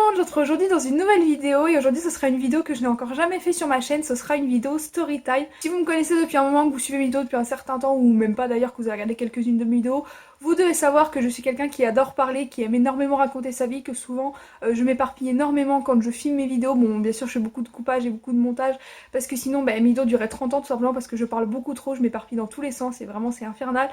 monde, je retrouve aujourd'hui dans une nouvelle vidéo et aujourd'hui ce sera une vidéo que je n'ai encore jamais fait sur ma chaîne, ce sera une vidéo story time. Si vous me connaissez depuis un moment, que vous suivez mes vidéos depuis un certain temps ou même pas d'ailleurs, que vous avez regardé quelques-unes de mes vidéos, vous devez savoir que je suis quelqu'un qui adore parler, qui aime énormément raconter sa vie, que souvent je m'éparpille énormément quand je filme mes vidéos. Bon, bien sûr je fais beaucoup de coupage et beaucoup de montage parce que sinon mes vidéos duraient 30 ans tout simplement parce que je parle beaucoup trop, je m'éparpille dans tous les sens et vraiment c'est infernal.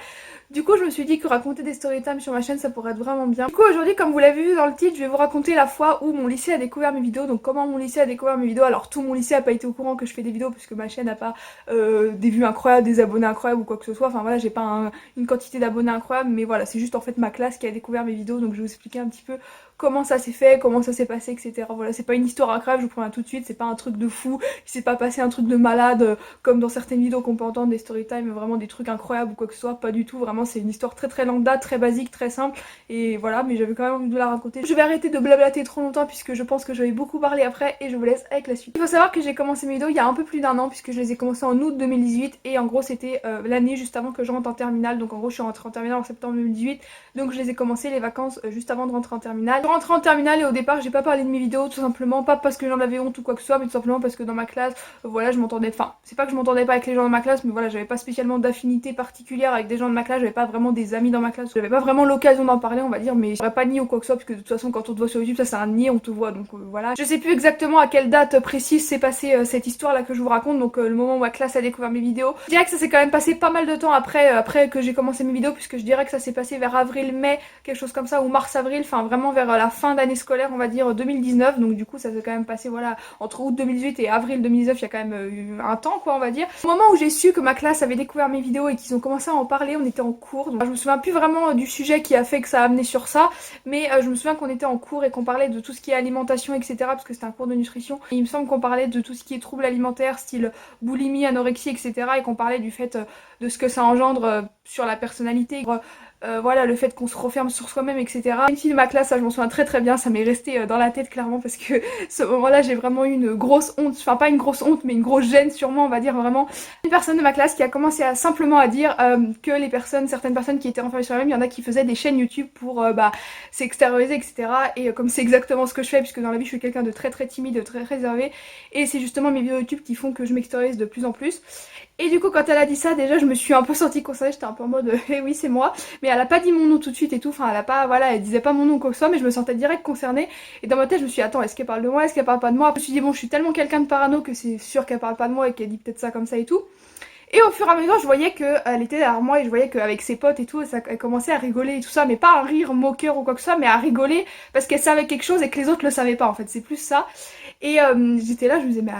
Du coup je me suis dit que raconter des story time sur ma chaîne ça pourrait être vraiment bien. Du coup aujourd'hui, comme vous l'avez vu dans le titre, je vais vous raconter la fois où mon lycée a découvert mes vidéos. Donc comment mon lycée a découvert mes vidéos. Alors tout mon lycée a pas été au courant que je fais des vidéos puisque ma chaîne n'a pas des vues incroyables, des abonnés incroyables ou quoi que ce soit. Enfin voilà, j'ai pas une quantité d'abonnés incroyable, mais voilà, c'est juste en fait ma classe qui a découvert mes vidéos. Donc je vais vous expliquer un petit peu comment ça s'est fait, comment ça s'est passé, etc. Voilà, c'est pas une histoire incroyable, je vous préviens tout de suite, c'est pas un truc de fou, il s'est pas passé un truc de malade comme dans certaines vidéos qu'on peut entendre, des story time, vraiment des trucs incroyables ou quoi que ce soit, pas du tout, vraiment c'est une histoire très très lambda, très basique, très simple, et voilà, mais j'avais quand même envie de la raconter. Je vais arrêter de blablater trop longtemps puisque je pense que je vais beaucoup parler après et je vous laisse avec la suite. Il faut savoir que j'ai commencé mes vidéos il y a un peu plus d'un an puisque je les ai commencées en août 2018 et en gros c'était l'année juste avant que je rentre en terminale, donc en gros je suis rentrée en terminale en septembre 2018, donc je les ai commencées les vacances juste avant de rentrer en terminale. Je rentre en terminale et au départ j'ai pas parlé de mes vidéos tout simplement, pas parce que j'en avais honte ou quoi que ce soit, mais tout simplement parce que dans ma classe, voilà, je m'entendais, enfin c'est pas que je m'entendais pas avec les gens de ma classe, mais voilà, j'avais pas spécialement d'affinité particulière avec des gens de ma classe, j'avais pas vraiment des amis dans ma classe, j'avais pas vraiment l'occasion d'en parler on va dire, mais j'aurais pas nié ou quoi que ce soit, parce que de toute façon quand on te voit sur YouTube ça c'est un nier, on te voit, donc voilà. Je sais plus exactement à quelle date précise s'est passée cette histoire là que je vous raconte, donc le moment où ma classe a découvert mes vidéos. Je dirais que ça s'est quand même passé pas mal de temps après que j'ai commencé mes vidéos, puisque je dirais que ça s'est passé vers avril-mai, quelque chose comme ça, ou mars-avril, enfin vraiment vers la fin d'année scolaire on va dire 2019, donc du coup ça s'est quand même passé voilà entre août 2018 et avril 2019, il y a quand même eu un temps quoi on va dire. Au moment où j'ai su que ma classe avait découvert mes vidéos et qu'ils ont commencé à en parler, on était en cours, donc je me souviens plus vraiment du sujet qui a fait que ça a amené sur ça, mais je me souviens qu'on était en cours et qu'on parlait de tout ce qui est alimentation etc, parce que c'était un cours de nutrition, et il me semble qu'on parlait de tout ce qui est troubles alimentaires style boulimie, anorexie etc, et qu'on parlait du fait de ce que ça engendre sur la personnalité. Voilà, le fait qu'on se referme sur soi-même, etc. Une fille de ma classe, ça je m'en souviens très très bien, ça m'est resté dans la tête clairement parce que ce moment-là j'ai vraiment eu une grosse honte, enfin pas une grosse honte mais une grosse gêne sûrement on va dire vraiment. Une personne de ma classe qui a commencé à simplement à dire que les personnes, certaines personnes qui étaient renfermées sur elles-mêmes, il y en a qui faisaient des chaînes YouTube pour s'extérioriser etc. Et comme c'est exactement ce que je fais puisque dans la vie je suis quelqu'un de très très timide, de très réservé, et c'est justement mes vidéos YouTube qui font que je m'extériorise de plus en plus. Et du coup quand elle a dit ça déjà je me suis un peu sentie concernée, j'étais un peu en mode eh oui c'est moi, mais elle a pas dit mon nom tout de suite et tout, enfin elle a pas, voilà, elle disait pas mon nom ou quoi que ce soit, mais je me sentais direct concernée, et dans ma tête je me suis dit attends, est-ce qu'elle parle de moi, est-ce qu'elle parle pas de moi. Je me suis dit bon je suis tellement quelqu'un de parano que c'est sûr qu'elle parle pas de moi et qu'elle dit peut-être ça comme ça et tout. Et au fur et à mesure, je voyais qu'elle était derrière moi et je voyais qu'avec ses potes et tout, elle commençait à rigoler et tout ça, mais pas un rire moqueur ou quoi que ce soit, mais à rigoler parce qu'elle savait quelque chose et que les autres le savaient pas en fait, c'est plus ça. Et j'étais là, je me disais, mais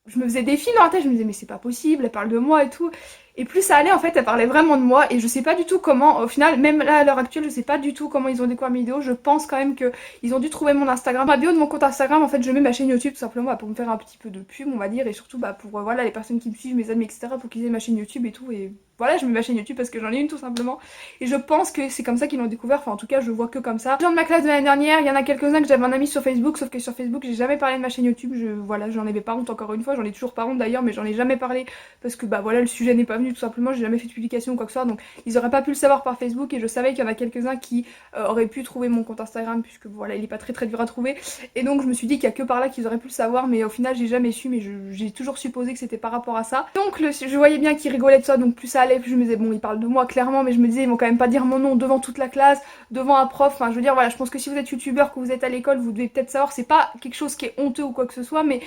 je me faisais des films dans la tête, je me disais, mais c'est pas possible, elle parle de moi et tout. Et plus ça allait, en fait, elle parlait vraiment de moi, et je sais pas du tout comment, au final, même là à l'heure actuelle, je sais pas du tout comment ils ont découvert mes vidéos. Je pense quand même qu'ils ont dû trouver mon Instagram. Ma bio de mon compte Instagram, en fait, je mets ma chaîne YouTube tout simplement pour me faire un petit peu de pub, on va dire, et surtout pour voilà, les personnes qui me suivent, mes amis, etc., pour qu'ils aient ma chaîne YouTube et tout. Et voilà, je mets ma chaîne YouTube parce que j'en ai une tout simplement. Et je pense que c'est comme ça qu'ils l'ont découvert, enfin en tout cas je vois que comme ça. Les gens de ma classe de l'année dernière, il y en a quelques-uns que j'avais un ami sur Facebook, sauf que sur Facebook j'ai jamais parlé de ma chaîne YouTube, voilà, j'en avais pas honte encore une fois, j'en ai toujours pas honte d'ailleurs, mais j'en ai jamais parlé parce que bah voilà, le sujet n'est pas venu tout simplement, j'ai jamais fait de publication ou quoi que ce soit, donc ils auraient pas pu le savoir par Facebook, et je savais qu'il y en a quelques-uns qui auraient pu trouver mon compte Instagram puisque voilà, il est pas très très dur à trouver, et donc je me suis dit qu'il y a que par là qu'ils auraient pu le savoir, mais au final j'ai jamais su, mais j'ai toujours supposé que c'était par rapport à ça. Donc je voyais bien qu'ils rigolaient de ça, donc plus ça allait, plus je me disais bon, ils parlent de moi clairement, mais je me disais ils vont quand même pas dire mon nom devant toute la classe, devant un prof, enfin je veux dire voilà, je pense que si vous êtes youtubeur, que vous êtes à l'école, vous devez peut-être savoir, c'est pas quelque chose qui est honteux ou quoi que ce soit, mais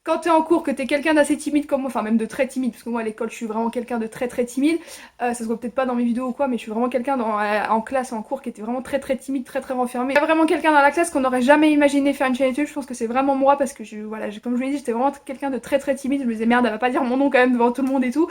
quand t'es en cours, que t'es quelqu'un d'assez timide comme moi, enfin même de très timide, parce que moi à l'école je suis vraiment quelqu'un de très très timide, ça se voit peut-être pas dans mes vidéos ou quoi, mais je suis vraiment quelqu'un en classe, en cours, qui était vraiment très très timide, très très renfermé. Il y a vraiment quelqu'un dans la classe qu'on n'aurait jamais imaginé faire une chaîne YouTube, je pense que c'est vraiment moi, parce que voilà, comme je vous l'ai dit, j'étais vraiment quelqu'un de très très timide, je me disais merde, elle va pas dire mon nom quand même devant tout le monde et tout.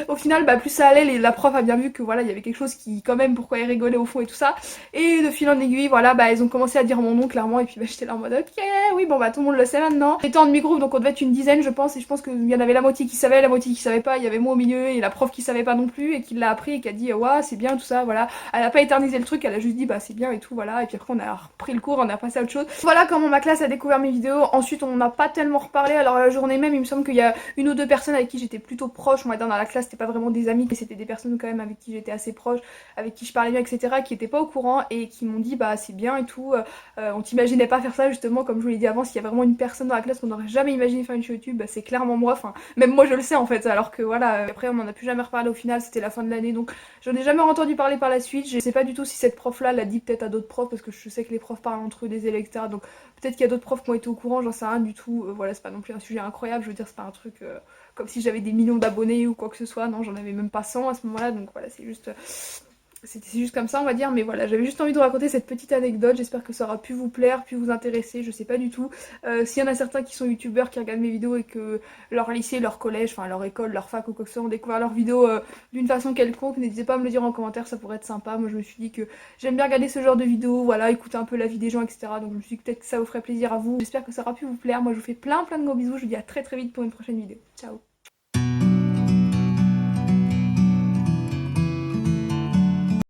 Au final, bah plus ça allait, la prof a bien vu que voilà, il y avait quelque chose qui quand même, pourquoi elle rigolait au fond et tout ça, et de fil en aiguille, voilà, bah ils ont commencé à dire mon nom clairement, et puis bah j'étais là en mode ok, oui bon bah tout le monde le sait maintenant. J'étais en demi-groupe, donc on devait être peut-être une dizaine je pense, et je pense qu'il y en avait la moitié qui savait, la moitié qui savait pas, il y avait moi au milieu et la prof qui savait pas non plus et qui l'a appris et qui a dit ouais c'est bien tout ça, voilà. Elle a pas éternisé le truc, elle a juste dit bah c'est bien et tout, voilà, et puis après on a repris le cours, on a passé à autre chose. Voilà comment ma classe a découvert mes vidéos. Ensuite on n'a pas tellement reparlé, alors la journée même il me semble qu'il y a une ou deux personnes avec qui j'étais plutôt proche, on va dire dans la classe, c'était pas vraiment des amis, mais c'était des personnes quand même avec qui j'étais assez proche, avec qui je parlais bien, etc., qui étaient pas au courant et qui m'ont dit bah c'est bien et tout, on t'imaginait pas faire ça justement, comme je vous l'ai dit avant, s'il y a vraiment une personne dans la classe qu'on n'aurait jamais imaginé faire une chaîne YouTube, bah c'est clairement moi, enfin même moi je le sais en fait, alors que voilà, après on en a plus jamais reparlé au final, c'était la fin de l'année, donc j'en ai jamais entendu parler par la suite. Je sais pas du tout si cette prof là l'a dit peut-être à d'autres profs, parce que je sais que les profs parlent entre eux des élèves, etc., donc peut-être qu'il y a d'autres profs qui ont été au courant, j'en sais rien du tout, voilà, c'est pas non plus un sujet incroyable, je veux dire c'est pas un truc comme si j'avais des millions d'abonnés ou quoi que ce soit, non j'en avais même pas 100 à ce moment là, donc voilà c'est juste... c'est juste comme ça on va dire, mais voilà, j'avais juste envie de vous raconter cette petite anecdote, j'espère que ça aura pu vous plaire, pu vous intéresser, je sais pas du tout. S'il y en a certains qui sont youtubeurs qui regardent mes vidéos et que leur lycée, leur collège, enfin leur école, leur fac ou quoi que ce soit ont découvert leurs vidéos d'une façon quelconque, n'hésitez pas à me le dire en commentaire, ça pourrait être sympa. Moi je me suis dit que j'aime bien regarder ce genre de vidéos, voilà, écouter un peu la vie des gens, etc. Donc je me suis dit que peut-être que ça vous ferait plaisir à vous. J'espère que ça aura pu vous plaire, moi je vous fais plein de gros bisous, je vous dis à très vite pour une prochaine vidéo. Ciao.